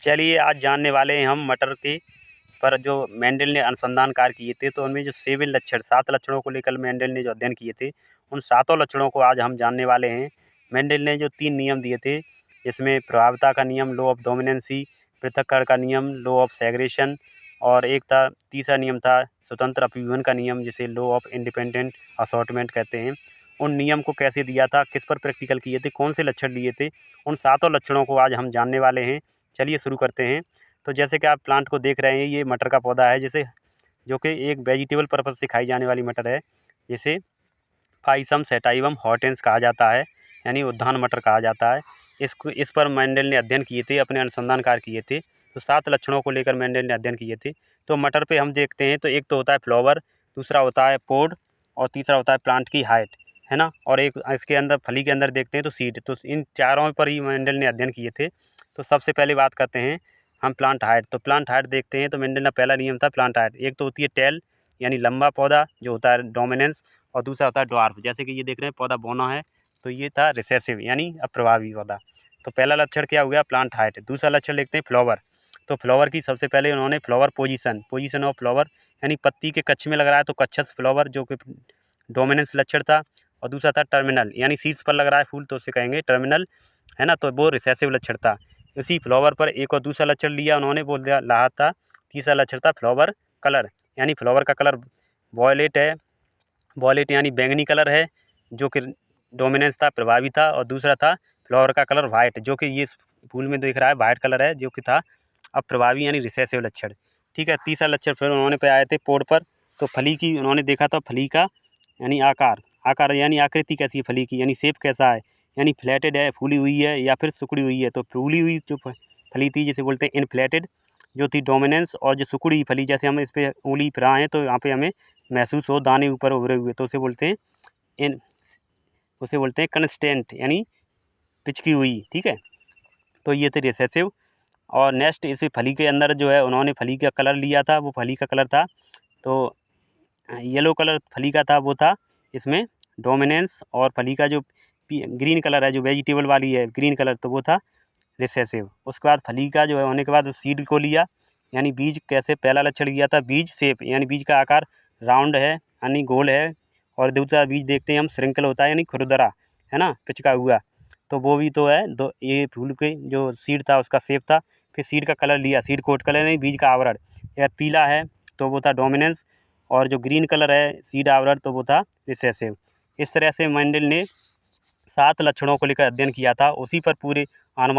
चलिए आज जानने वाले हैं हम मटर के पर जो मेंडल ने अनुसंधान कार्य किए थे, तो उनमें जो 7 लक्षण 7 लक्षणों को लेकर मेंडल ने जो अध्ययन किए थे, उन 7 लक्षणों को आज हम जानने वाले हैं। मेंडल ने जो 3 नियम दिए थे, जिसमें प्रभावता का नियम, लॉ ऑफ डोमिनेंसी, पृथक्करण का नियम, लॉ ऑफ सेग्रेगेशन, और एक था तीसरा नियम था स्वतंत्र अपव्यूहन का नियम, जिसे लॉ ऑफ इंडिपेंडेंट असॉर्टमेंट कहते हैं। उन नियम को कैसे दिया था, किस पर प्रैक्टिकल किए थे, कौन से लक्षण लिए थे, उन 7 लक्षणों को आज हम जानने वाले हैं। चलिए शुरू करते हैं। तो जैसे कि आप प्लांट को देख रहे हैं, ये मटर का पौधा है, जैसे जो कि एक वेजिटेबल पर्पज़ से खाई जाने वाली मटर है, जिसे फाइसम सैटाइवम हॉर्टेंस कहा जाता है, यानी उद्यान मटर कहा जाता है। इस पर मेंडल ने अध्ययन किए थे, अपने अनुसंधान कार्य किए थे। तो 7 लक्षणों को लेकर मेंडल ने अध्ययन किए थे। तो मटर पे हम देखते हैं, तो एक तो होता है फ्लावर, दूसरा होता है पोड, और तीसरा होता है प्लांट की हाइट, है ना। और एक इसके अंदर फली के अंदर देखते हैं तो सीड। तो इन चारों पर ही मेंडल ने अध्ययन किए थे। तो सबसे पहले बात करते हैं हम प्लांट हाइट। तो प्लांट हाइट देखते हैं, तो मेंडल का पहला नियम था प्लांट हाइट। एक तो होती है टेल, यानी लंबा पौधा जो होता है डोमिनेंस, और दूसरा होता है ड्वार्फ। जैसे कि ये देख रहे हैं पौधा बौना है, तो ये था रिसेसिव यानी अप्रभावी पौधा। तो पहला लक्षण क्या हो गया, प्लांट हाइट। दूसरा लक्षण देखते हैं फ्लावर। तो फ्लावर की सबसे पहले उन्होंने फ्लावर पोजीशन ऑफ फ्लावर, यानी पत्ती के कक्ष में लग रहा है तो कक्षस फ्लावर, जो कि डोमिनेंस लक्षण था। और दूसरा था टर्मिनल, यानी शीर्ष पर लग रहा है फूल तो उसे कहेंगे टर्मिनल, है ना, तो वो रिसेसिव लक्षण था। इसी फ्लावर पर एक और दूसरा लक्षण लिया उन्होंने, बोल दिया रहा था तीसरा लक्षण था फ्लावर कलर, यानी फ्लावर का कलर वॉयलेट है, वॉयलेट यानी बैंगनी कलर है, जो कि डोमिनेंस था, प्रभावी था। और दूसरा था फ्लावर का कलर वाइट, जो कि ये फूल में दिख रहा है वाइट कलर है, जो कि था अप्रभावी यानी रिसेसिव लक्षण। ठीक है, तीसरा लक्षण फिर उन्होंने पे आए थे पोड पर। तो फली की उन्होंने देखा था, फली का यानी आकार यानी आकृति कैसी है फली की, यानी शेप कैसा है, यानी फ्लैटेड है, फूली हुई है, या फिर सिकुड़ी हुई है। तो फूली हुई जो फली थी, जिसे बोलते हैं इनफ्लेटेड, जो थी डोमिनेंस। और जो सिकुड़ी हुई फली, जैसे हम इस पर उंगली फिर आए हैं तो यहाँ पे हमें महसूस हो दाने ऊपर उभरे हुए, तो उसे बोलते हैं इन उसे बोलते हैं कंस्टेंट, यानी पिचकी हुई। ठीक है, तो ये थे रिसेसिव। और नेक्स्ट इसे फली के अंदर जो है उन्होंने फली का कलर लिया था, वो फली का कलर था तो येलो कलर फली का था, वो था इसमें डोमिनेंस। और फली का जो ग्रीन कलर है, जो वेजिटेबल वाली है ग्रीन कलर, तो वो था रिसेसिव। उसके बाद फली का जो है होने के बाद सीड को लिया, यानी बीज कैसे, पहला लक्षण लिया था बीज शेप, यानी बीज का आकार राउंड है यानी गोल है। और दूसरा बीज देखते हैं हम श्रृंखल होता है, यानी खुरदरा, है ना, पिचका हुआ। तो वो भी तो है दो, ये फूल के जो सीड था उसका शेप था। फिर सीड का कलर लिया, सीड कोट कलर नहीं, बीज का आवरण, या पीला है तो वो था डोमिनेंस, और जो ग्रीन कलर है सीड आवरण, तो वो था रिसेसिव। इस तरह से मेंडल ने 7 लक्षणों को लेकर अध्ययन किया था, उसी पर पूरे अनुमान